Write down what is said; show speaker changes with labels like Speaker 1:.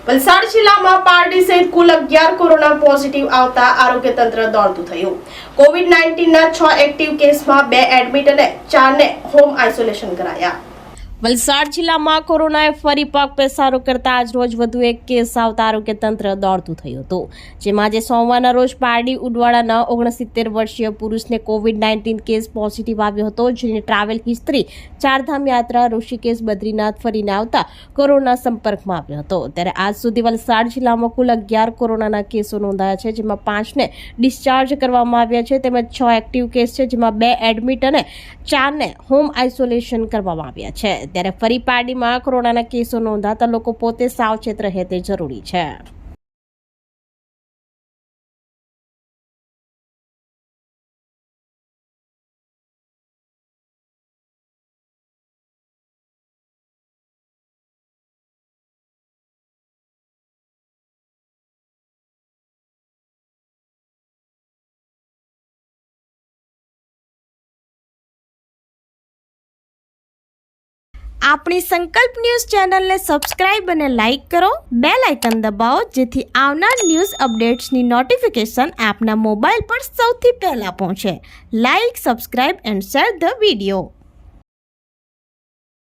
Speaker 1: વલસાડ જિલ્લામાં પારડી સહિત કુલ 11 corona positive આવતા આરોગ્ય તંત્ર દોડતું થયું। કોવિડ-19ના 6 એક્ટિવ કેસમાં 2 એડમિટ અને 4ને હોમ આઇસોલેશન કરાયા। વલસાડ જિલ્લામાં કોરોનાએ ફરી પગ પેસારો કરતા આજ રોજ વધુ એક કેસ આવતા આરોગ્ય તંત્ર દોડતું થયું હતું, જેમાં આજે સોમવારના રોજ પારડી ઉડવાડાના 69 વર્ષીય પુરુષને કોવિડ-19 કેસ પોઝિટિવ આવ્યો હતો, જેની ટ્રાવેલ હિસ્ટ્રી ચારધામ યાત્રા ઋષિકેશ બદ્રીનાથ ફરીને આવતા કોરોના સંપર્કમાં આવ્યો હતો। ત્યારે આજ સુધી વલસાડ જિલ્લામાં કુલ 11 કોરોનાના કેસો નોંધાયા છે, જેમાં 5ને ડિસ્ચાર્જ કરવામાં આવ્યા છે, તેમજ 6 એક્ટિવ કેસ છે, જેમાં 2 એડમિટ અને 4ને હોમ આઇસોલેશન કરવામાં આવ્યા છે। ત્યારે ફરી પારડીમાં કોરોનાના કેસો નોંધાતા લોકો પોતે સાવચેત રહે તે જરૂરી છે।
Speaker 2: આપણી સંકલ્પ ન્યૂઝ ચેનલને સબસ્ક્રાઇબ અને લાઇક કરો, બેલ આઇકન દબાવો જેથી આવનાર ન્યૂઝ અપડેટ્સની નોટિફિકેશન આપના મોબાઈલ પર સૌથી પહેલા પહોંચે। Like, subscribe and share the video.